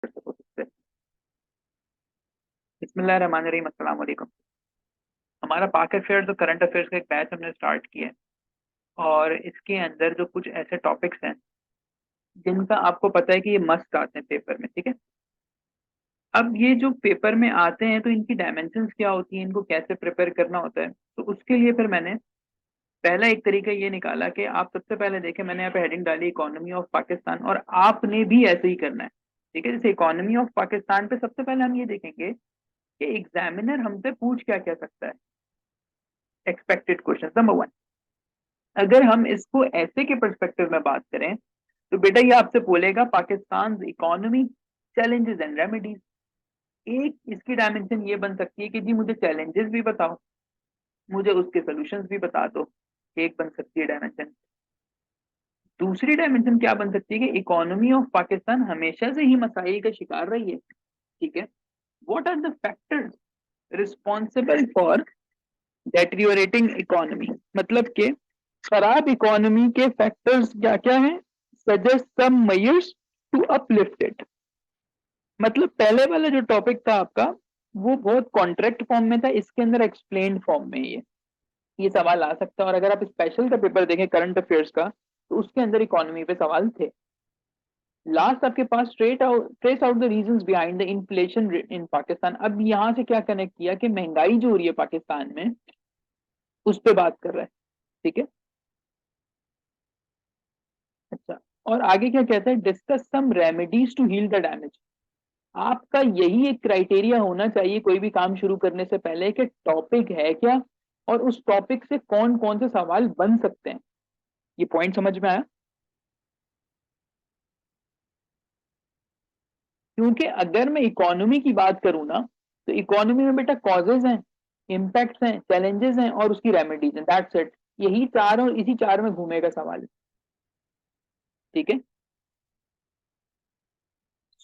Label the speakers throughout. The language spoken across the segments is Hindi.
Speaker 1: बिस्मिल्लाहिर्रहमानिर्रहीम, अस्सलाम वालेकुम। हमारा पाक अफेयर्स और करंट अफेयर्स का एक बैच हमने स्टार्ट किया है। और इसके अंदर जो कुछ ऐसे टॉपिक्स हैं जिनका आपको पता है कि ये मस्ट आते हैं पेपर में, ठीक है। अब ये जो पेपर में आते हैं तो इनकी डायमेंशंस क्या होती हैं, इनको कैसे प्रिपेयर करना होता है, तो उसके लिए फिर मैंने पहला एक तरीका ये निकाला कि आप सबसे पहले देखें, मैंने यहाँ पे हेडिंग डाली इकोनॉमी ऑफ पाकिस्तान, और आपने भी ऐसे ही करना है, ठीक है। जैसे इकोनॉमी ऑफ पाकिस्तान पे सबसे पहले हम ये देखेंगे कि एग्जामिनर हमसे पूछ क्या क्या सकता है। एक्सपेक्टेड क्वेश्चन नंबर वन, अगर हम इसको ऐसे के परस्पेक्टिव में बात करें तो बेटा ये आपसे बोलेगा Pakistan economy challenges and remedies. एक इसकी डायमेंशन ये बन सकती है कि जी मुझे चैलेंजेस भी बताओ, मुझे उसके सोल्यूशंस भी बता दो। एक बन सकती है डायमेंशन। दूसरी डायमेंशन क्या बन सकती है कि इकोनॉमी ऑफ पाकिस्तान हमेशा से ही मसाइल का शिकार रही है, ठीक है। What are the factors responsible for deteriorating economy, मतलब के खराब इकोनॉमी के फैक्टर्स क्या क्या हैं। Suggest some measures to uplift it. मतलब पहले वाला जो टॉपिक था आपका वो बहुत कॉन्ट्रैक्ट फॉर्म में था, इसके अंदर एक्सप्लेन फॉर्म में ये सवाल आ सकता है। और अगर आप स्पेशल का पेपर देखें करंट अफेयर्स का तो उसके अंदर इकोनॉमी पे सवाल थे। लास्ट आपके पास trace out the reasons behind the inflation in Pakistan. अब यहाँ से क्या कनेक्ट किया कि महंगाई जो हो रही है पाकिस्तान में उस पर बात कर रहा है, ठीक है। अच्छा, और आगे क्या कहता है, discuss some remedies to heal the damage. आपका यही एक क्राइटेरिया होना चाहिए कोई भी काम शुरू करने से पहले कि टॉपिक है क्या और उस टॉपिक से कौन कौन से सवाल बन सकते हैं। ये पॉइंट समझ में आया। क्योंकि अगर मैं इकोनॉमी की बात करूं ना तो इकोनॉमी में बेटा कॉजेज हैं, इम्पैक्ट्स हैं, चैलेंजेस हैं और उसकी रेमेडीज हैं, दैट्स इट। यही चार और इसी चार में घूमेगा सवाल, ठीक है।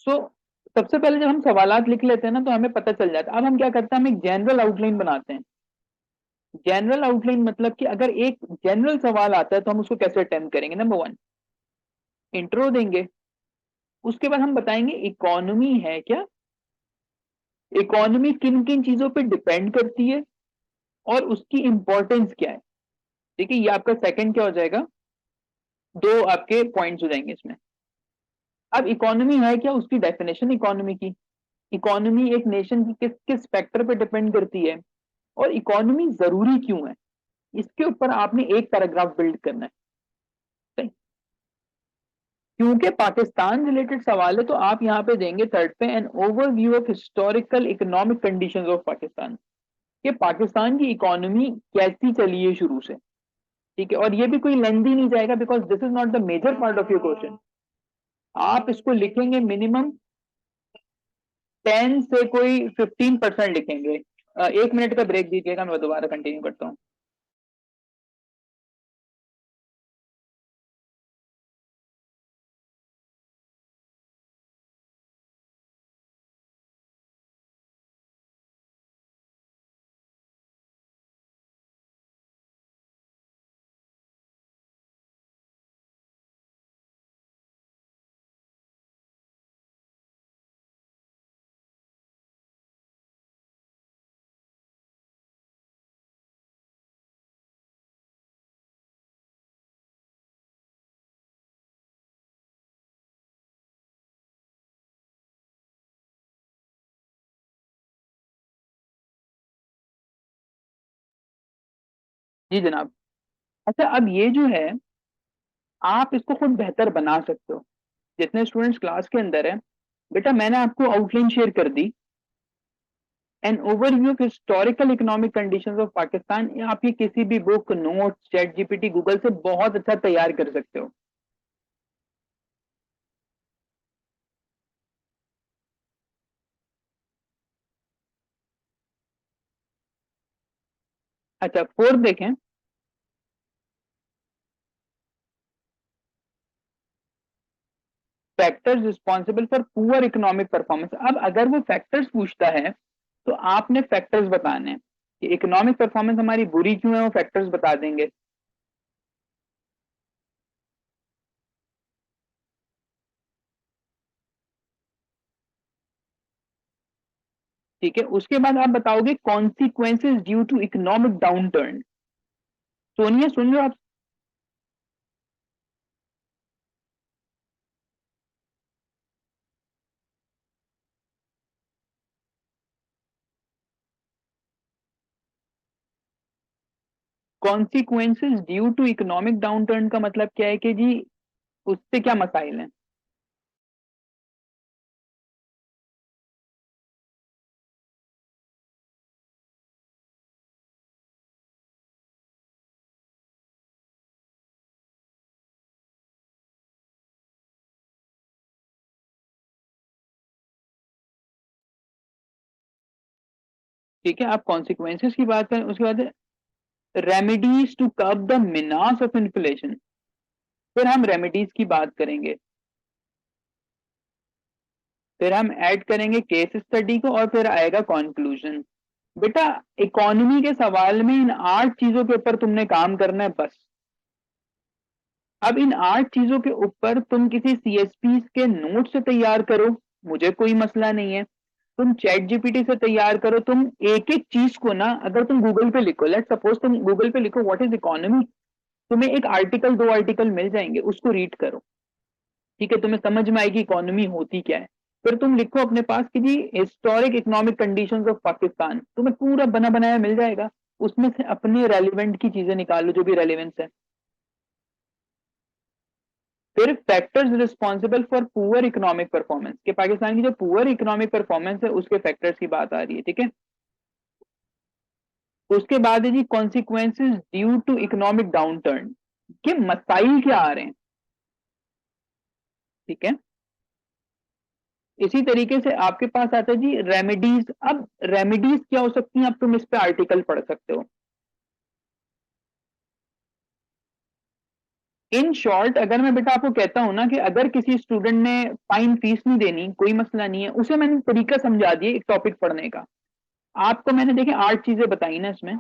Speaker 1: सो सबसे पहले जब हम सवालात लिख लेते हैं ना तो हमें पता चल जाता है। अब हम क्या करते हैं, हम एक जनरल आउटलाइन बनाते हैं। जनरल आउटलाइन मतलब कि अगर एक जनरल सवाल आता है तो हम उसको कैसे अटेम्प्ट करेंगे। नंबर वन, इंट्रो देंगे। उसके बाद हम बताएंगे इकोनॉमी है क्या, इकोनॉमी किन किन चीजों पे डिपेंड करती है और उसकी इंपॉर्टेंस क्या है, ठीक है। ये आपका सेकंड क्या हो जाएगा, दो आपके पॉइंट्स हो जाएंगे इसमें। अब इकोनॉमी है क्या, उसकी डेफिनेशन इकोनॉमी की, इकोनॉमी एक नेशन की किस किस फैक्टर पे डिपेंड करती है और इकोनॉमी जरूरी क्यों है, इसके ऊपर आपने एक पैराग्राफ बिल्ड करना है, सही। क्योंकि पाकिस्तान रिलेटेड सवाल है तो आप यहाँ पे देंगे थर्ड पे N overview of historical economic conditions of Pakistan, कि पाकिस्तान की इकोनॉमी कैसी चली है शुरू से, ठीक है। और ये भी कोई लेंदी नहीं जाएगा because this is not the major part of your question. आप इसको लिखेंगे मिनिमम 10 से कोई 15% लिखेंगे। 1 मिनट का ब्रेक दीजिएगा, मैं दोबारा कंटिन्यू करता हूँ। जी जनाब। अच्छा, अब ये जो है आप इसको खुद बेहतर बना सकते हो। जितने स्टूडेंट्स क्लास के अंदर है बेटा, मैंने आपको आउटलाइन शेयर कर दी, an overview of historical economic conditions of Pakistan. आप ये किसी भी book, note, chat GPT, Google से बहुत अच्छा तैयार कर सकते हो। अच्छा, फोर्थ देखें, factors responsible for poor economic performance. अब अगर वो फैक्टर्स पूछता है तो आपने फैक्टर्स बताने हैं कि इकोनॉमिक परफॉर्मेंस हमारी बुरी क्यों है, वो फैक्टर्स बता देंगे। ठीक है, उसके बाद आप बताओगे consequences due to economic downturn. Sonia सुन रहे हो आप? Consequences due to economic downturn का मतलब क्या है कि जी उससे क्या मसाइल हैं? ठीक है, आप कॉन्सिक्वेंसेज की बात करें, उसके बाद remedies to curb the menace of inflation. फिर हम रेमेडीज की बात करेंगे, फिर हम ऐड करेंगे केस स्टडी को, और फिर आएगा कंक्लूजन। बेटा, इकोनॉमी के सवाल में इन 8 चीजों के ऊपर तुमने काम करना है बस। अब इन 8 चीजों के ऊपर तुम किसी सीएसपी के नोट से तैयार करो, मुझे कोई मसला नहीं है। तुम चैट जीपीटी से तैयार करो, तुम एक एक चीज को ना, अगर तुम गूगल पे लिखो, लेट सपोज तुम गूगल पे लिखो व्हाट इज इकोनॉमी, तुम्हें एक आर्टिकल, 2 आर्टिकल मिल जाएंगे, उसको रीड करो। ठीक है, तुम्हें समझ में आएगी इकोनॉमी होती क्या है। फिर तुम लिखो अपने पास कि जी historic economic conditions of Pakistan, तुम्हें पूरा बना बनाया मिल जाएगा। उसमें से अपने रेलिवेंट की चीजें निकालो जो भी रेलिवेंस है। फिर factors responsible for poor economic performance, कि पाकिस्तान की जो पुअर इकोनॉमिक परफॉर्मेंस है उसके फैक्टर्स की बात आ रही है। ठीक है, उसके बाद है जी consequences due to economic downturn, के मसाइल क्या आ रहे हैं। ठीक है, इसी तरीके से आपके पास आता है जी रेमेडीज। अब रेमेडीज क्या हो सकती हैं, अब तुम इस पे आर्टिकल पढ़ सकते हो। इन शॉर्ट, अगर मैं बेटा आपको कहता हूं ना कि अगर किसी स्टूडेंट ने फाइन फीस नहीं देनी, कोई मसला नहीं है, उसे मैंने तरीका समझा दिया एक टॉपिक पढ़ने का। आपको मैंने देखे 8 चीजें बताई ना इसमें।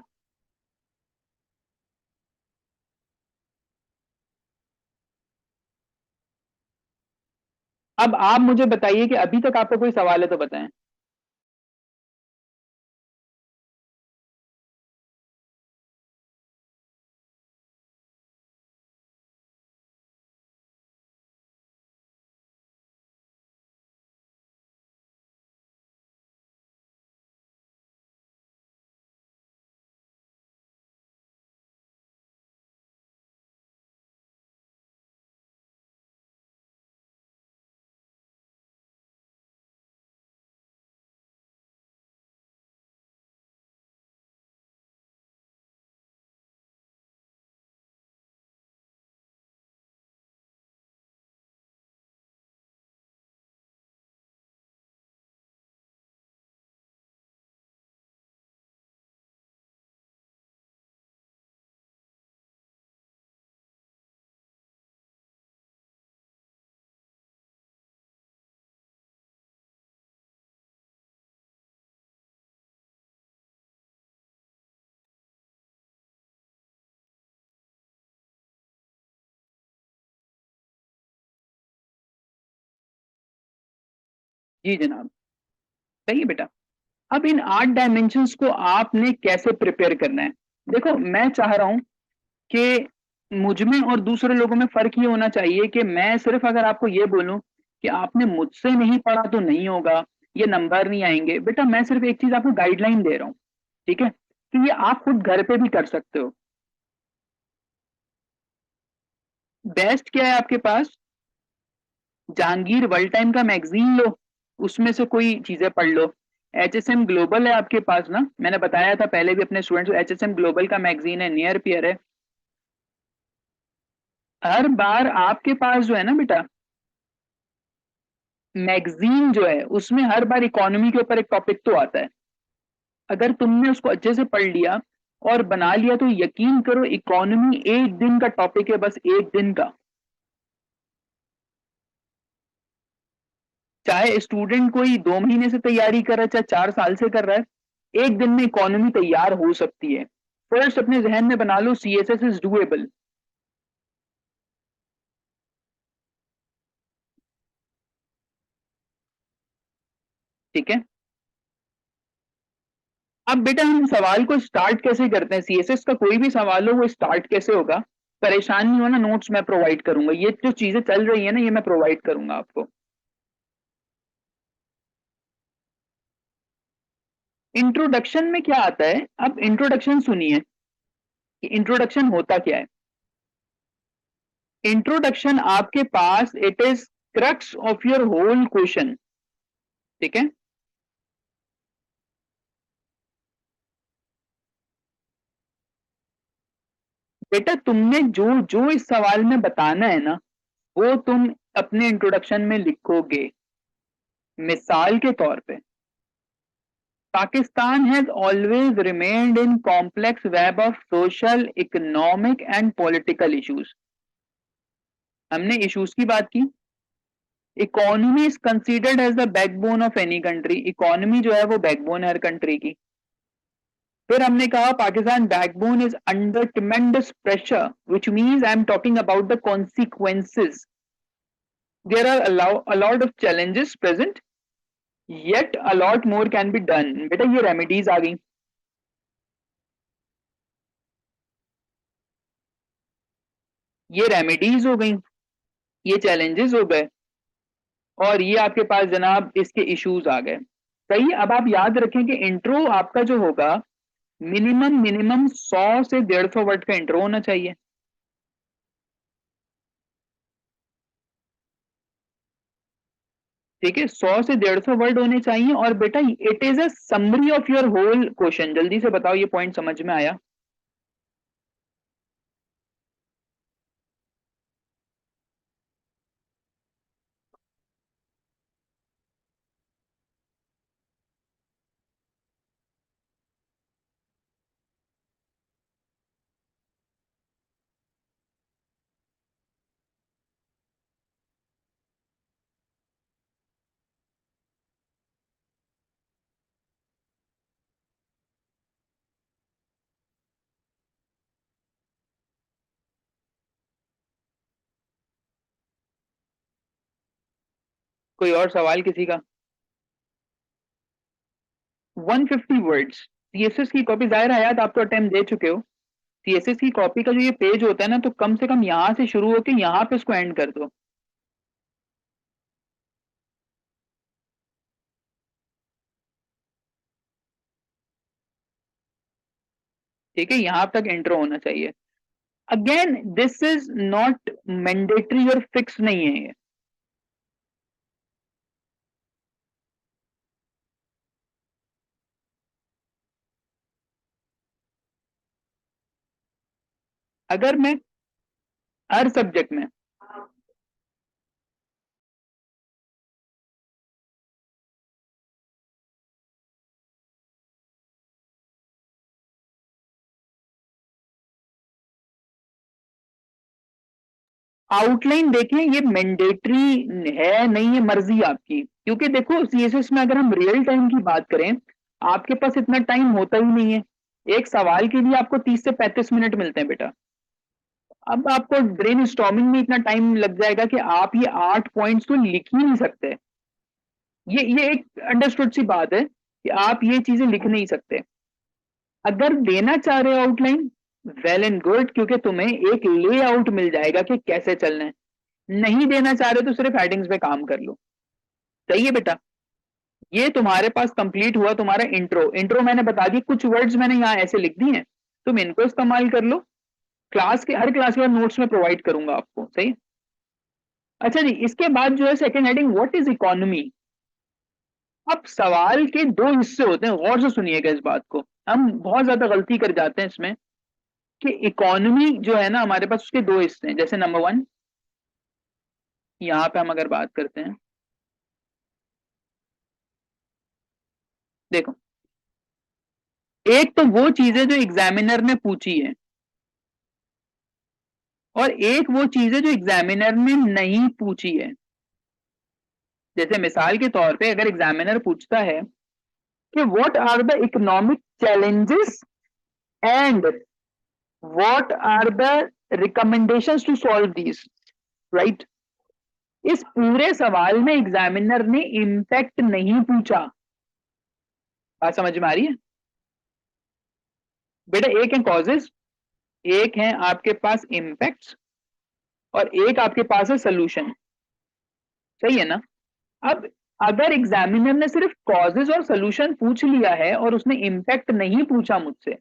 Speaker 1: अब आप मुझे बताइए कि अभी तक आपका कोई सवाल है तो बताएं। जी जनाब, सही है बेटा। अब इन 8 डायमेंशंस को आपने कैसे प्रिपेयर करना है? देखो, मैं चाह रहा हूं कि मुझ में और दूसरे लोगों में फर्क ये होना चाहिए कि मैं सिर्फ अगर आपको ये बोलूं कि आपने मुझसे नहीं पढ़ा तो नहीं होगा, ये नंबर नहीं आएंगे, बेटा मैं सिर्फ एक चीज आपको गाइडलाइन दे रहा हूँ। ठीक है, कि ये आप खुद घर पे भी कर सकते हो। बेस्ट क्या है आपके पास? जहांगीर वर्ल्ड टाइम का मैगजीन लो, उसमें से कोई चीजें पढ़ लो। एचएसएम ग्लोबल है आपके पास ना, मैंने बताया था पहले भी अपने स्टूडेंट्स को, एचएसएम ग्लोबल का मैगजीन है, नियर पियर है। हर बार आपके पास जो है ना बेटा, मैगजीन जो है उसमें हर बार इकोनॉमी के ऊपर एक टॉपिक तो आता है। अगर तुमने उसको अच्छे से पढ़ लिया और बना लिया तो यकीन करो इकोनॉमी एक दिन का टॉपिक है, बस एक दिन का। चाहे स्टूडेंट कोई 2 महीने से तैयारी कर रहा है, चाहे 4 साल से कर रहा है, एक दिन में इकोनॉमी तैयार हो सकती है। फर्स्ट अपने जहन में बना लो सीएसएस इज डूएबल। ठीक है, अब बेटा हम सवाल को स्टार्ट कैसे करते हैं, सीएसएस का कोई भी सवाल हो वो स्टार्ट कैसे होगा, परेशान नहीं होना, नोट्स मैं प्रोवाइड करूंगा, ये जो चीजें चल रही है ना ये मैं प्रोवाइड करूंगा आपको। इंट्रोडक्शन में क्या आता है, अब इंट्रोडक्शन सुनिए कि इंट्रोडक्शन होता क्या है। इंट्रोडक्शन आपके पास it is crux of your whole question, ठीक है। बेटा तुमने जो जो इस सवाल में बताना है ना वो तुम अपने इंट्रोडक्शन में लिखोगे। मिसाल के तौर पे, Pakistan has always remained in complex web of social, economic and political issues. हमने इश्यूज की बात की। Economy is considered as the backbone of any country, economy जो है वो बैकबोन है हर कंट्री की। फिर हमने कहा Pakistan backbone is under tremendous pressure, which means I am talking about the consequences. There are a lot of challenges present, yet a lot more can be done। बेटा ये रेमेडीज आ गई, ये रेमेडीज हो गई, ये चैलेंजेस हो गए, और ये आपके पास जनाब इसके इश्यूज आ गए। सही। अब आप याद रखें कि इंट्रो आपका जो होगा मिनिमम मिनिमम 100 से 150 वर्ड का इंट्रो होना चाहिए। ठीक है, 100 से 150 वर्ड होने चाहिए। और बेटा it is a summary of your whole question. जल्दी से बताओ ये पॉइंट समझ में आया। कोई और सवाल किसी का? 150 वर्ड्स सीएसएस की कॉपी, जाहिर है याद आप तो अटेम्प्ट दे चुके हो। सीएसएस की कॉपी का जो ये पेज होता है ना, तो कम से कम यहां से शुरू होकर यहाँ पे इसको एंड कर दो। ठीक है, यहाँ तक इंट्रो होना चाहिए। Again this is not mandatory और फिक्स नहीं है ये। अगर मैं हर सब्जेक्ट में, आउटलाइन देखें, ये मैंडेटरी है नहीं है, मर्जी आपकी। क्योंकि देखो सीएसएस में अगर हम रियल टाइम की बात करें, आपके पास इतना टाइम होता ही नहीं है। एक सवाल के लिए आपको 30 से 35 मिनट मिलते हैं बेटा। अब आपको ब्रेन स्टॉर्मिंग में इतना टाइम लग जाएगा कि आप ये 8 पॉइंट्स तो लिख ही नहीं सकते। ये एक अंडरस्टूड सी बात है कि आप ये चीजें लिख नहीं सकते। अगर देना चाह रहे हो आउटलाइन, वेल एंड गुड, क्योंकि तुम्हें एक लेआउट मिल जाएगा कि कैसे चलना है। नहीं देना चाह रहे तो सिर्फ हेडिंग्स पे काम कर लो। सही है बेटा। ये तुम्हारे पास कंप्लीट हुआ तुम्हारा इंट्रो। इंट्रो मैंने बता दी, कुछ वर्ड्स मैंने यहाँ ऐसे लिख दिए हैं, तुम इनको इस्तेमाल कर लो। क्लास के हर क्लास के बाद नोट्स में प्रोवाइड करूंगा आपको। सही। अच्छा जी, इसके बाद जो है second heading, what is economy. अब सवाल के दो हिस्से होते हैं, गौर से सुनिएगा इस बात को। हम बहुत ज्यादा गलती कर जाते हैं इसमें कि इकोनॉमी जो है ना हमारे पास उसके दो हिस्से हैं। जैसे नंबर वन, यहाँ पे हम अगर बात करते हैं, देखो, एक तो वो चीजें जो एग्जामिनर ने पूछी है, और एक वो चीजें जो एग्जामिनर ने नहीं पूछी है। जैसे मिसाल के तौर पे अगर एग्जामिनर पूछता है कि what are the economic challenges and what are the recommendations to solve these, right. इस पूरे सवाल में एग्जामिनर ने इम्पैक्ट नहीं पूछा। बात समझ में आ रही है? बेटा एक है कॉजेस, एक है आपके पास इम्पैक्ट्स, और एक आपके पास है सोल्यूशन। सही है ना? अब अगर एग्जामिनर ने सिर्फ कॉजेस और सोल्यूशन पूछ लिया है और उसने इम्पैक्ट नहीं पूछा मुझसे,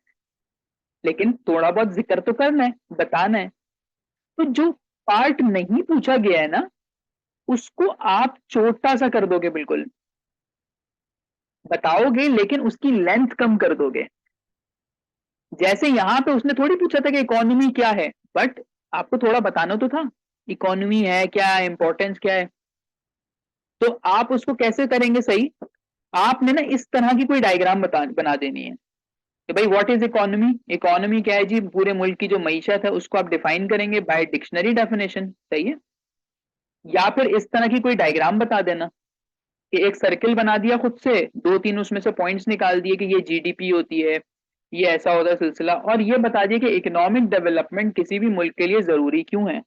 Speaker 1: लेकिन थोड़ा बहुत जिक्र तो करना है, बताना है, तो जो पार्ट नहीं पूछा गया है ना, उसको आप छोटा सा कर दोगे, बिल्कुल बताओगे लेकिन उसकी लेंथ कम कर दोगे। जैसे यहां पे उसने थोड़ी पूछा था कि इकोनॉमी क्या है, बट आपको थोड़ा बताना तो था इकोनॉमी है क्या, इंपॉर्टेंस क्या है। तो आप उसको कैसे करेंगे सही, आपने ना इस तरह की कोई डायग्राम बना देनी है कि भाई व्हाट इज इकोनॉमी, इकोनॉमी क्या है जी, पूरे मुल्क की जो मईशत है उसको आप डिफाइन करेंगे बाय डिक्शनरी डेफिनेशन। सही है? या फिर इस तरह की कोई डायग्राम बता देना कि एक सर्किल बना दिया खुद से, दो तीन उसमें से पॉइंट्स निकाल दिए कि ये जीडीपी होती है, ये ऐसा होता है सिलसिला, और ये बता दिया कि इकोनॉमिक डेवलपमेंट किसी भी मुल्क के लिए जरूरी क्यों है।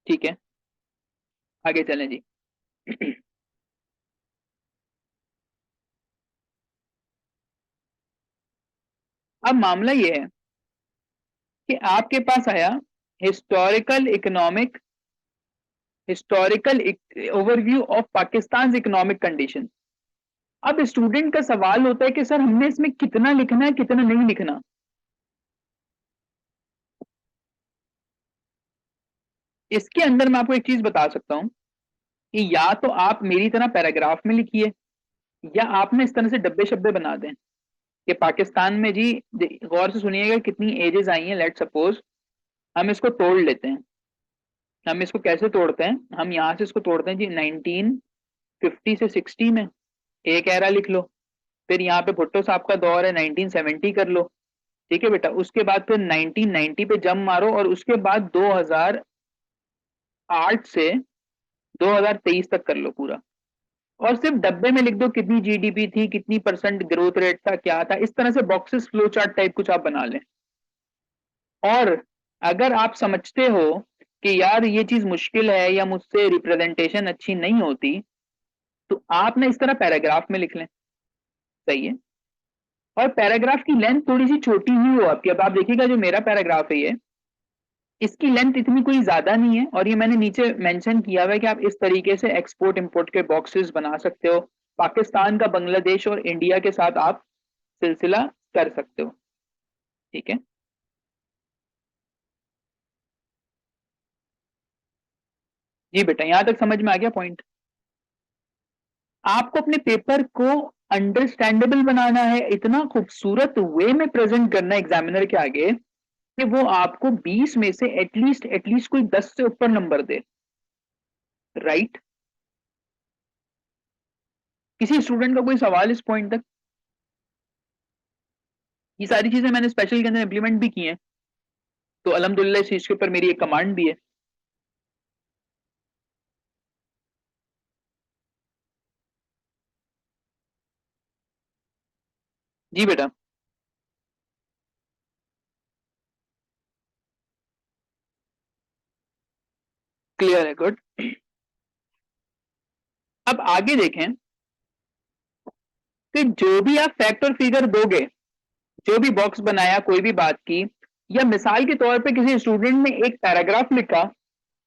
Speaker 1: ठीक है, आगे चलें जी। अब मामला ये है कि आपके पास आया historical economic, historical overview of Pakistan economic condition. अब स्टूडेंट का सवाल होता है कि सर हमने इसमें कितना लिखना है कितना नहीं लिखना। इसके अंदर मैं आपको एक चीज बता सकता हूं कि या तो आप मेरी तरह पैराग्राफ में लिखिए, या आप ना इस तरह से डब्बे शब्बे बना दें कि पाकिस्तान में जी, गौर से सुनिएगा कितनी एजेस आई हैं, लेट सपोज हम इसको तोड़ लेते हैं। हम इसको कैसे तोड़ते हैं, हम यहाँ से इसको तोड़ते हैं जी 1950 से 60 में, एक एरा लिख लो। फिर यहाँ पे भुट्टो साहब का दौर है, 1970 कर लो। ठीक है बेटा, उसके बाद फिर 1990 पे जम मारो, और उसके बाद 2008 से 2023 तक कर लो पूरा। और सिर्फ डब्बे में लिख दो कितनी जीडीपी थी, कितनी परसेंट ग्रोथ रेट था, क्या था, इस तरह से बॉक्सेस फ्लो चार्ट टाइप कुछ आप बना लें। और अगर आप समझते हो कि यार ये चीज मुश्किल है या मुझसे रिप्रेजेंटेशन अच्छी नहीं होती, तो आप ना इस तरह पैराग्राफ में लिख लें। सही है? और पैराग्राफ की लेंथ थोड़ी सी छोटी ही हो आपकी। अब आप देखिएगा जो मेरा पैराग्राफ है ये, इसकी लेंथ इतनी कोई ज्यादा नहीं है, और ये मैंने नीचे मेंशन किया हुआ है कि आप इस तरीके से एक्सपोर्ट इंपोर्ट के बॉक्सेस बना सकते हो, पाकिस्तान का बांग्लादेश और इंडिया के साथ आप सिलसिला कर सकते हो। ठीक है जी बेटा, यहां तक समझ में आ गया पॉइंट? आपको अपने पेपर को अंडरस्टैंडेबल बनाना है, इतना खूबसूरत वे में प्रेजेंट करना है एग्जामिनर के आगे कि वो आपको 20 में से एटलीस्ट कोई 10 से ऊपर नंबर दे। राइट? किसी स्टूडेंट का कोई सवाल इस पॉइंट तक? ये सारी चीजें मैंने स्पेशल के अंदर इंप्लीमेंट भी की हैं, तो अल्हम्दुलिल्लाह इस चीज के ऊपर मेरी एक कमांड भी है। जी बेटा। क्लियर है, गुड। अब आगे देखें कि जो भी आप फैक्ट और फिगर दोगे, जो भी बॉक्स बनाया, कोई भी बात की, या मिसाल के तौर पे किसी स्टूडेंट ने एक पैराग्राफ लिखा,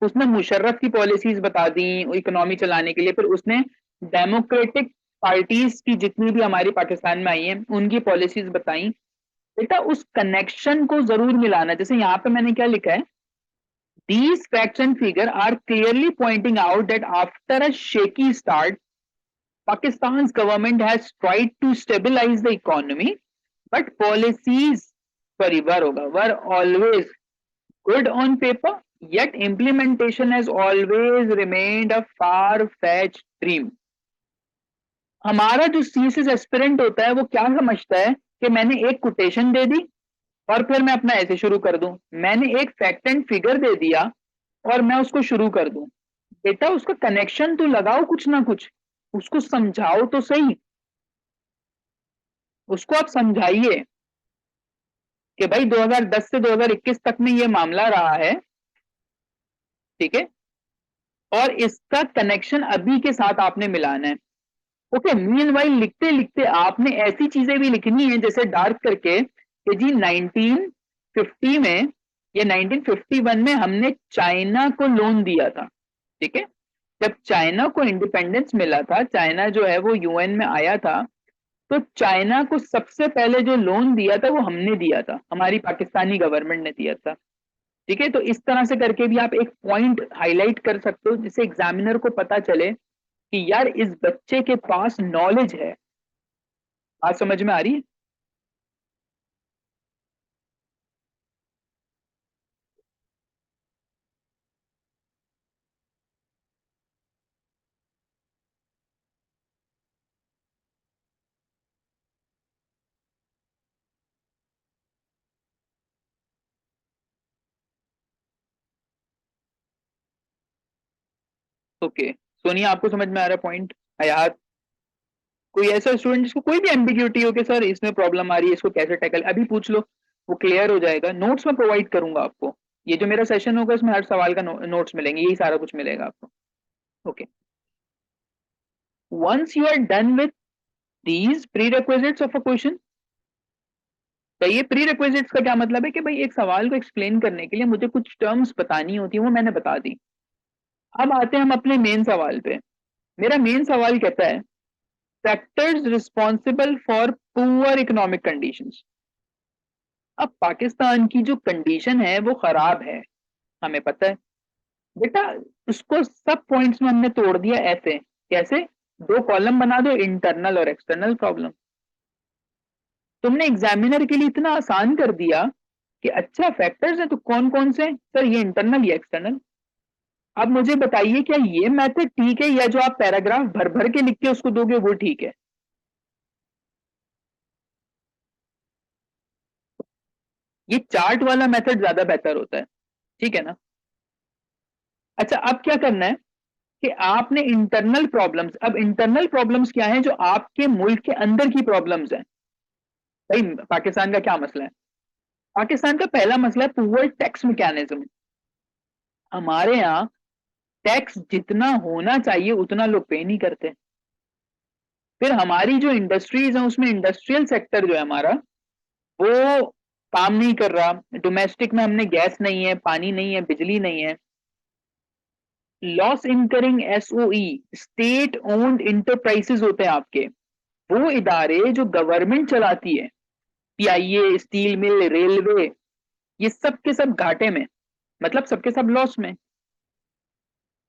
Speaker 1: उसने मुशर्रफ की पॉलिसीज बता दी इकोनॉमी चलाने के लिए, फिर उसने डेमोक्रेटिक पार्टीज की जितनी भी हमारी पाकिस्तान में आई हैं उनकी पॉलिसीज बताई। बेटा उस कनेक्शन को जरूर मिलाना। जैसे यहाँ पे मैंने क्या लिखा है, these facts and figure are clearly pointing out that after a shaky start, Pakistan's government has tried to stabilize the economy, but policies, sorry, were always good on paper, yet implementation has always remained a far-fetched dream. हमारा जो सीएसएस एस्पिरेंट होता है वो क्या समझता है कि मैंने एक कोटेशन दे दी और फिर मैं अपना ऐसे शुरू कर दूं, मैंने एक फैक्ट एंड फिगर दे दिया और मैं उसको शुरू कर दूं। बेटा उसका कनेक्शन तो लगाओ कुछ ना कुछ, उसको समझाओ तो सही, उसको आप समझाइए कि भाई 2010 से 2021 तक में ये मामला रहा है, ठीक है, और इसका कनेक्शन अभी के साथ आपने मिलाना है। ओके, मीनवाइल लिखते लिखते आपने ऐसी चीजें भी लिखनी है जैसे डार्क करके कि जी 1950 में या 1951 में हमने चाइना को लोन दिया था। ठीक है, जब चाइना को इंडिपेंडेंस मिला था, चाइना जो है वो यूएन में आया था, तो चाइना को सबसे पहले जो लोन दिया था वो हमने दिया था, हमारी पाकिस्तानी गवर्नमेंट ने दिया था। ठीक है, तो इस तरह से करके भी आप एक पॉइंट हाईलाइट कर सकते हो जिससे एग्जामिनर को पता चले कि यार इस बच्चे के पास नॉलेज है। बात समझ में आ रही है? ओके, सोनिया आपको समझ में आ रहा है पॉइंट? हयात, कोई ऐसा स्टूडेंट जिसको कोई भी एम्बिग्यूटी हो कि सर इसमें प्रॉब्लम आ रही है, इसको कैसे टैकल, अभी पूछ लो, वो क्लियर हो जाएगा। नोट्स में प्रोवाइड करूंगा आपको, ये जो मेरा सेशन होगा इसमें हर सवाल का नोट्स मिलेंगे, यही सारा कुछ मिलेगा आपको। Okay, once you are done with these prerequisites of a question, तो ये प्री रिक्विजिट्स का क्या मतलब है कि भाई एक सवाल को एक्सप्लेन करने के लिए मुझे कुछ टर्म्स बतानी होती है, वो मैंने बता दी। अब आते हैं हम अपने मेन सवाल पे। मेरा मेन सवाल कहता है factors responsible for poor economic conditions. अब पाकिस्तान की जो कंडीशन है वो खराब है, हमें पता है बेटा। उसको सब पॉइंट्स में हमने तोड़ दिया ऐसे, कैसे? दो कॉलम बना दो, इंटरनल और एक्सटर्नल प्रॉब्लम। तुमने एग्जामिनर के लिए इतना आसान कर दिया कि अच्छा फैक्टर्स है तो कौन कौन से? सर ये इंटरनल या एक्सटर्नल। अब मुझे बताइए क्या ये मेथड ठीक है या जो आप पैराग्राफ भर भर के लिख के उसको दोगे वो ठीक है? ये चार्ट वाला मेथड ज्यादा बेहतर होता है, ठीक है ना? अच्छा, अब क्या करना है कि आपने इंटरनल प्रॉब्लम्स, अब इंटरनल प्रॉब्लम्स क्या है? जो आपके मुल्क के अंदर की प्रॉब्लम्स हैं। भाई पाकिस्तान का क्या मसला है? पाकिस्तान का पहला मसला है पुअर टैक्स मैकेनिज्म। हमारे यहाँ टैक्स जितना होना चाहिए उतना लोग पे नहीं करते। फिर हमारी जो इंडस्ट्रीज हैं उसमें इंडस्ट्रियल सेक्टर जो है हमारा, वो काम नहीं कर रहा। डोमेस्टिक में हमने गैस नहीं है, पानी नहीं है, बिजली नहीं है। Loss incurring SOE, state owned enterprises होते हैं आपके, वो इदारे जो गवर्नमेंट चलाती है, पीआईए, स्टील मिल, रेलवे, ये सब के सब घाटे में, मतलब सबके सब लॉस में।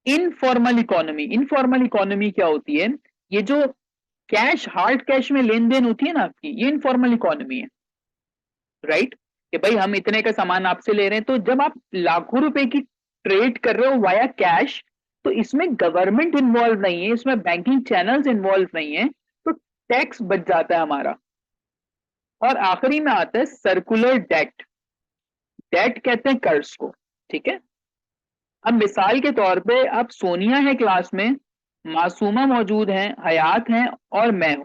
Speaker 1: इनफॉर्मल इकोनॉमी, इनफॉर्मल इकोनॉमी क्या होती है? ये जो कैश, हार्ड कैश में लेन देन होती है ना आपकी, ये इनफॉर्मल इकोनॉमी है। राइट, कि भाई हम इतने का सामान आपसे ले रहे हैं, तो जब आप लाखों रुपए की ट्रेड कर रहे हो वाया कैश, तो इसमें गवर्नमेंट इन्वॉल्व नहीं है, इसमें बैंकिंग चैनल्स इन्वॉल्व नहीं है, तो टैक्स बच जाता है हमारा। और आखिरी में आता है सर्कुलर डेट। डेट कहते हैं कर्ज को, ठीक है? अब मिसाल के तौर पे अब सोनिया है क्लास में, मासूमा मौजूद है, हयात है, और मैं हूं,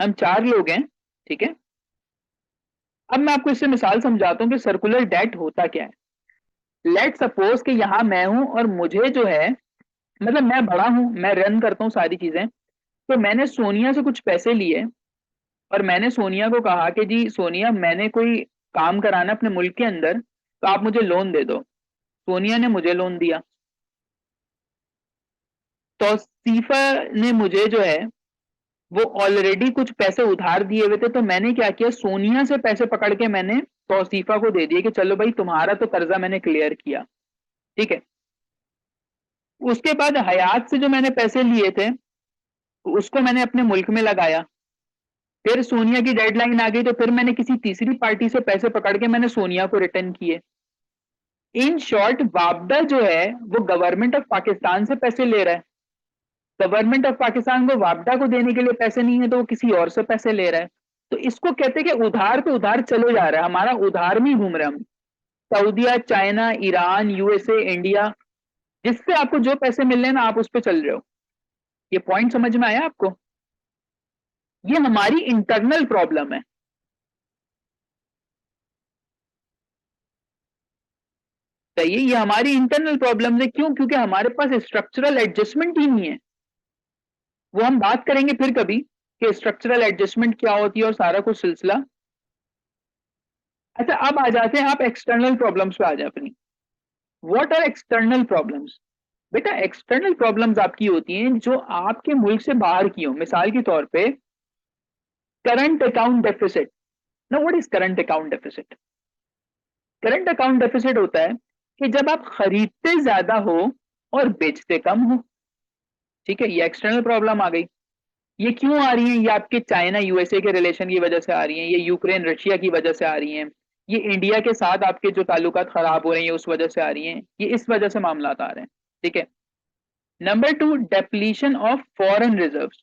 Speaker 1: हम चार लोग हैं, ठीक है? अब मैं आपको इससे मिसाल समझाता हूँ कि सर्कुलर डेट होता क्या है। लेट सपोज कि यहाँ मैं हूं और मुझे जो है, मतलब मैं बड़ा हूं, मैं रन करता हूँ सारी चीजें, तो मैंने सोनिया से कुछ पैसे लिए और मैंने सोनिया को कहा कि जी सोनिया, मैंने कोई काम कराना है अपने मुल्क के अंदर, तो आप मुझे लोन दे दो। सोनिया ने मुझे लोन दिया। तौसीफा ने मुझे जो है वो ऑलरेडी कुछ पैसे उधार दिए हुए थे, तो मैंने क्या किया, सोनिया से पैसे पकड़ के मैंने तौसीफा को दे दिए कि चलो भाई तुम्हारा तो कर्जा मैंने क्लियर किया। ठीक है, उसके बाद हयात से जो मैंने पैसे लिए थे उसको मैंने अपने मुल्क में लगाया। फिर सोनिया की डेडलाइन आ गई तो फिर मैंने किसी तीसरी पार्टी से पैसे पकड़ के मैंने सोनिया को रिटर्न किए। इन शॉर्ट वापडा जो है वो गवर्नमेंट ऑफ पाकिस्तान से पैसे ले रहा है। गवर्नमेंट ऑफ पाकिस्तान को वापडा को देने के लिए पैसे नहीं है तो वो किसी और से पैसे ले रहा है। तो इसको कहते हैं कि उधार पे उधार चलो जा रहा है, हमारा उधार में ही घूम रहे हैं हम। सऊदिया, चाइना, ईरान, यूएसए, इंडिया, जिससे आपको जो पैसे मिल रहे हैं ना आप उस पर चल रहे हो। ये पॉइंट समझ में आया आपको? ये हमारी इंटरनल प्रॉब्लम है। सही है, ये हमारी इंटरनल प्रॉब्लम है। क्यों? क्योंकि हमारे पास स्ट्रक्चरल एडजस्टमेंट ही नहीं है। वो हम बात करेंगे फिर कभी कि स्ट्रक्चरल एडजस्टमेंट क्या होती है और सारा कुछ सिलसिला। अच्छा, अब आ जाते हैं आप एक्सटर्नल प्रॉब्लम्स पे आ जाए अपनी। What are external problems? बेटा एक्सटर्नल प्रॉब्लम्स आपकी होती हैं जो आपके मुल्क से बाहर की हो। मिसाल के तौर पे करंट अकाउंट डेफिसिट। ना, what is current account deficit? Current account deficit होता है कि जब आप खरीदते ज्यादा हो और बेचते कम हो। ठीक है, ये एक्सटर्नल प्रॉब्लम आ गई। ये क्यों आ रही है? ये आपके चाइना यूएसए के रिलेशन की वजह से आ रही है, ये यूक्रेन रशिया की वजह से आ रही हैं, ये इंडिया के साथ आपके जो ताल्लुकात खराब हो रहे हैं उस वजह से आ रही हैं, ये इस वजह से मामला आ रहे हैं। ठीक है। Number two, depletion of foreign reserves.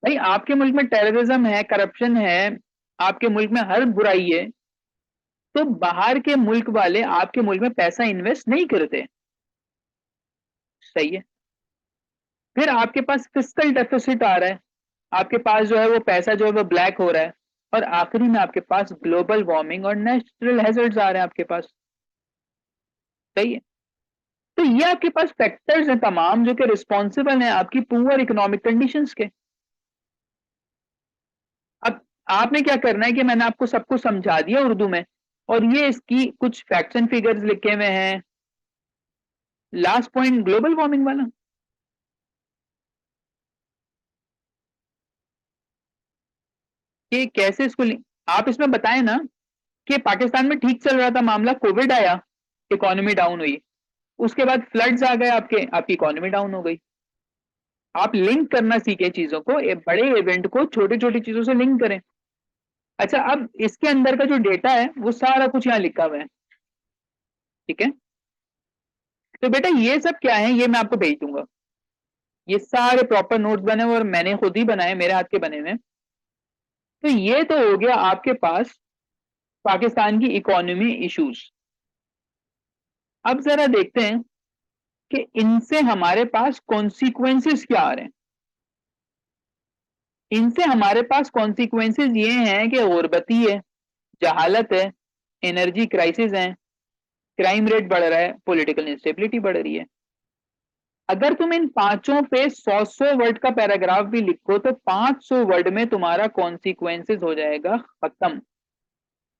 Speaker 1: भाई आपके मुल्क में टेररिज्म है, करप्शन है, आपके मुल्क में हर बुराई है, तो बाहर के मुल्क वाले आपके मुल्क में पैसा इन्वेस्ट नहीं करते। सही है। फिर आपके पास फिस्कल डेफिसिट आ रहा है, आपके पास जो है वो पैसा जो है वो ब्लैक हो रहा है। और आखिरी में आपके पास ग्लोबल वार्मिंग और नेचुरल हैजर्ड्स आ रहे हैं आपके पास। सही है। तो ये आपके पास फैक्टर्स हैं तमाम जो कि रिस्पॉन्सिबल हैं आपकी पुअर इकोनॉमिक कंडीशंस के। अब आपने क्या करना है कि मैंने आपको सब कुछ समझा दिया उर्दू में, और ये इसकी कुछ फैक्ट्स एंड फिगर्स लिखे हुए हैं। लास्ट पॉइंट ग्लोबल वार्मिंग वाला, कि कैसे इसको आप इसमें बताएं ना कि पाकिस्तान में ठीक चल रहा था मामला, कोविड आया, इकोनॉमी डाउन हुई, उसके बाद फ्लड्स आ गए आपके, आपकी इकोनॉमी डाउन हो गई। आप लिंक करना सीखें चीजों को, एक बड़े इवेंट को छोटी छोटी चीजों से लिंक करें। अच्छा, अब इसके अंदर का जो डेटा है वो सारा कुछ यहाँ लिखा हुआ है। ठीक है। तो बेटा ये सब क्या है, ये मैं आपको भेज दूंगा। ये सारे प्रॉपर नोट्स बने हुए और मैंने खुद ही बनाए, मेरे हाथ के बने हुए। तो ये तो हो गया आपके पास पाकिस्तान की इकोनॉमी इश्यूज। अब जरा देखते हैं कि इनसे हमारे पास कॉन्सिक्वेंसेस क्या आ रहे हैं। इनसे हमारे पास कॉन्सिक्वेंसेस ये हैं कि गुर्बती है, जहालत है, एनर्जी क्राइसिस है, क्राइम रेट बढ़ रहा है, पॉलिटिकल इंस्टेबिलिटी बढ़ रही है। अगर तुम इन पांचों पे 100 वर्ड का पैराग्राफ भी लिखो तो 500 वर्ड में तुम्हारा कॉन्सिक्वेंसेस हो जाएगा खत्म।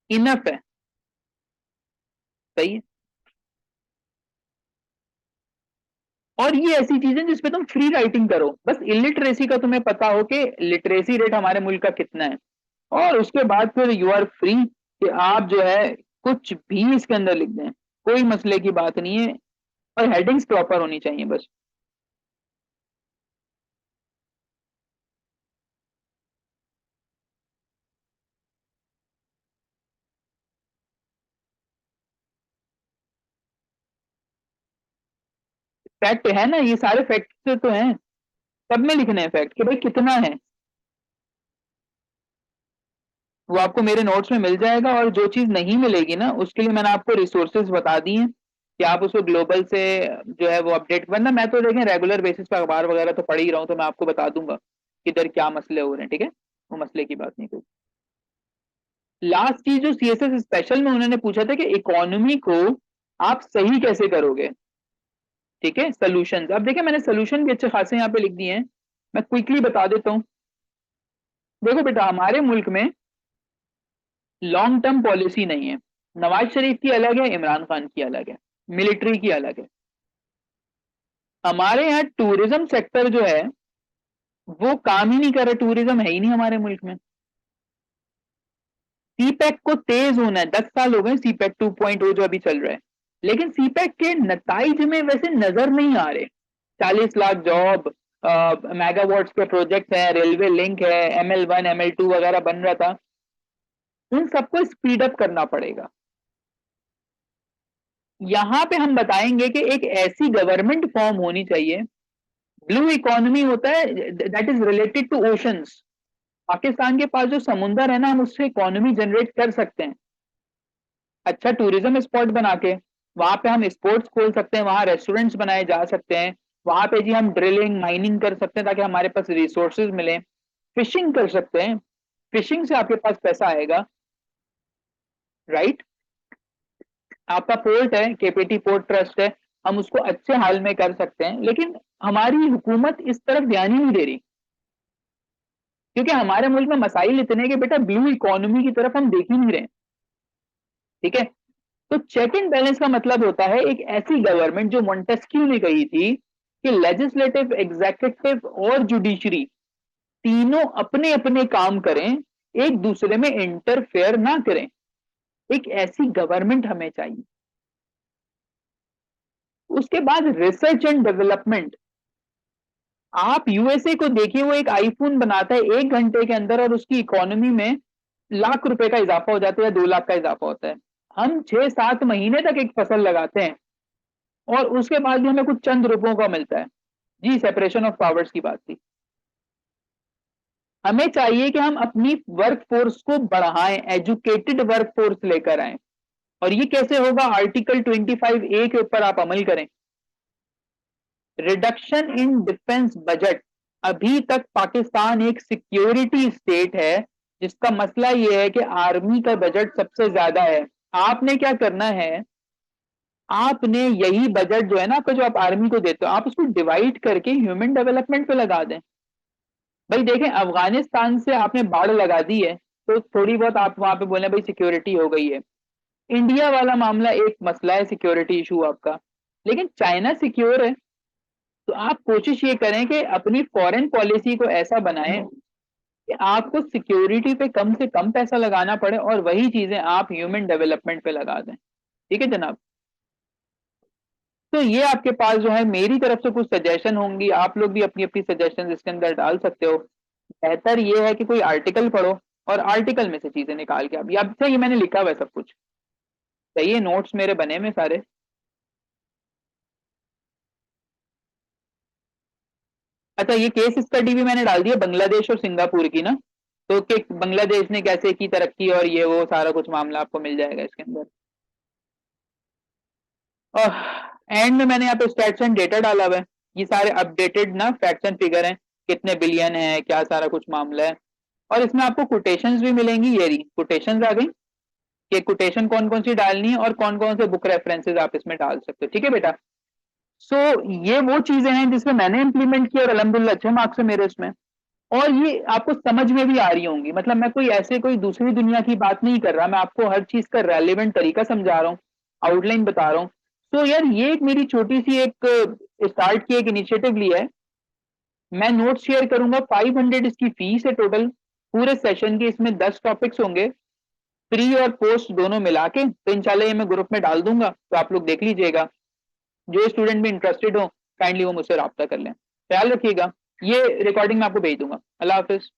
Speaker 1: इनफ है। सही है। और ये ऐसी चीजें जिसपे तुम फ्री राइटिंग करो, बस इलिटरेसी का तुम्हें पता हो कि लिटरेसी रेट हमारे मुल्क का कितना है, और उसके बाद फिर यू आर फ्री कि आप जो है कुछ भी इसके अंदर लिख दें, कोई मसले की बात नहीं है। और हेडिंग्स प्रॉपर होनी चाहिए बस। फैक्ट है ना, ये सारे फैक्ट तो हैं। सब में लिखने हैं फैक्ट कि भाई कितना है। वो आपको मेरे नोट्स में मिल जाएगा, और जो चीज नहीं मिलेगी ना उसके लिए मैंने आपको रिसोर्सेज बता दी हैं कि आप उसको ग्लोबल से जो है वो अपडेट, वरना मैं तो देखें रेगुलर बेसिस पर अखबार वगैरह तो पढ़ ही रहा हूँ, तो मैं आपको बता दूंगा कि इधर क्या मसले हो रहे हैं। ठीक है, वो मसले की बात नहीं कोई। लास्ट चीज जो सीएसएस स्पेशल में उन्होंने पूछा था कि इकोनॉमी को आप सही कैसे करोगे। ठीक है, सोल्यूशन। अब देखिए मैंने सोल्यूशन भी अच्छे खासे यहाँ पे लिख दिए हैं, मैं क्विकली बता देता हूँ। देखो बेटा, हमारे मुल्क में लॉन्ग टर्म पॉलिसी नहीं है। नवाज शरीफ की अलग है, इमरान खान की अलग है, मिलिट्री की अलग है। हमारे यहाँ टूरिज्म सेक्टर जो है वो काम ही नहीं कर रहा, टूरिज्म है ही नहीं हमारे मुल्क में। सीपैक को तेज होना है, 10 साल हो गए सीपैक 2.0 जो अभी चल रहा है, लेकिन सीपैक के नताइज में वैसे नजर नहीं आ रहे। 40 लाख जॉब, मेगावाट्स के प्रोजेक्ट हैं, रेलवे लिंक है, ML1 ML2 वगैरह बन रहा था, उन सबको स्पीड अप करना पड़ेगा। यहां पे हम बताएंगे कि एक ऐसी गवर्नमेंट फॉर्म होनी चाहिए। ब्लू इकोनॉमी होता है that is related to oceans. Pakistan के पास जो समुंदर है ना, हम उससे इकोनॉमी जनरेट कर सकते हैं। अच्छा टूरिज्म स्पॉट बना के वहां पे हम स्पोर्ट्स खोल सकते हैं, वहां रेस्टोरेंट्स बनाए जा सकते हैं, वहां पे जी हम ड्रिलिंग माइनिंग कर सकते हैं ताकि हमारे पास रिसोर्सेज मिले। फिशिंग कर सकते हैं, फिशिंग से आपके पास पैसा आएगा। राइट। आपका पोर्ट है, केपीटी पोर्ट ट्रस्ट है, हम उसको अच्छे हाल में कर सकते हैं, लेकिन हमारी हुकूमत इस तरफ ध्यान ही नहीं दे रही, क्योंकि हमारे मुल्क में मसाइल इतने कि बेटा ब्लू इकोनॉमी की तरफ हम देख ही नहीं रहे। ठीक है, तो चेक एंड बैलेंस का मतलब होता है एक ऐसी गवर्नमेंट जो मोंटेस्क्यू ने कही थी कि लेजिस्लेटिव, एग्जीक्यूटिव और जुडिशरी तीनों अपने अपने काम करें, एक दूसरे में इंटरफेयर ना करें। एक ऐसी गवर्नमेंट हमें चाहिए। उसके बाद रिसर्च एंड डेवलपमेंट। आप यूएसए को देखिए, वो एक आईफोन बनाता है 1 घंटे के अंदर और उसकी इकोनॉमी में लाख रुपए का इजाफा हो जाता है या 2 लाख का इजाफा होता है। हम 6-7 महीने तक एक फसल लगाते हैं और उसके बाद भी हमें कुछ चंद रुपयों का मिलता है। जी, सेपरेशन ऑफ पावर्स की बात थी। हमें चाहिए कि हम अपनी वर्क फोर्स को बढ़ाएं, एजुकेटेड वर्क फोर्स लेकर आए। और ये कैसे होगा? आर्टिकल 25A के ऊपर आप अमल करें। Reduction in defence budget. अभी तक पाकिस्तान एक सिक्योरिटी स्टेट है जिसका मसला यह है कि आर्मी का बजट सबसे ज्यादा है। आपने क्या करना है, आपने यही बजट जो है ना आपका, जो आप आर्मी को देते हो, आप उसको डिवाइड करके ह्यूमन डेवलपमेंट पे लगा दें। भाई देखें, अफगानिस्तान से आपने बाढ़ लगा दी है तो थोड़ी बहुत आप वहां पे बोले भाई सिक्योरिटी हो गई है। इंडिया वाला मामला एक मसला है, सिक्योरिटी इशू आपका, लेकिन चाइना सिक्योर है। तो आप कोशिश ये करें कि अपनी फॉरेन पॉलिसी को ऐसा बनाएं कि आपको सिक्योरिटी पे कम से कम पैसा लगाना पड़े और वही चीजें आप ह्यूमन डेवलपमेंट पे लगा दें। ठीक है जनाब। तो ये आपके पास जो है मेरी तरफ से कुछ सजेशन होंगी, आप लोग भी अपनी अपनी सजेशन इसके अंदर डाल सकते हो। बेहतर ये है कि कोई आर्टिकल पढ़ो और आर्टिकल में से चीजें निकाल के, अब से ये मैंने लिखा हुआ है सब कुछ, सही है, नोट्स मेरे बने में सारे। अच्छा, ये केस स्टडी भी मैंने डाल दिया बांग्लादेश और सिंगापुर की ना, तो कि बांग्लादेश ने कैसे की तरक्की और ये वो सारा कुछ मामला आपको मिल जाएगा इसके अंदर। और एंड में मैंने यहाँ पे स्टैट्स एंड डेटा डाला हुआ है, ये सारे अपडेटेड ना फैक्ट्स एंड फिगर हैं, कितने बिलियन है, क्या सारा कुछ मामला है। और इसमें आपको कोटेशंस भी मिलेंगी, ये रही कोटेशंस आ गई कि कोटेशन कौन कौन सी डालनी है और कौन कौन से बुक रेफरेंसेस आप इसमें डाल सकते हो। ठीक है बेटा। सो ये वो चीजें हैं जिसमें मैंने इंप्लीमेंट किया और अलहमदुल्ला अच्छे मार्क्स है मेरे इसमें। और ये आपको समझ में भी आ रही होंगी, मतलब मैं कोई ऐसे कोई दूसरी दुनिया की बात नहीं कर रहा, मैं आपको हर चीज का रेलिवेंट तरीका समझा रहा हूँ, आउटलाइन बता रहा हूँ। तो यार ये एक मेरी छोटी सी एक स्टार्ट की एक इनिशिएटिव लिया है। मैं नोट शेयर करूंगा, 500 इसकी फीस है टोटल पूरे सेशन की, इसमें 10 टॉपिक्स होंगे, प्री और पोस्ट दोनों मिला के। तो इंशाल्लाह ये मैं ग्रुप में डाल दूंगा, तो आप लोग देख लीजिएगा। जो स्टूडेंट भी इंटरेस्टेड हो काइंडली वो मुझसे रब्ता कर लें। ख्याल रखिएगा, ये रिकॉर्डिंग मैं आपको भेज दूंगा। अल्लाह हाफिज।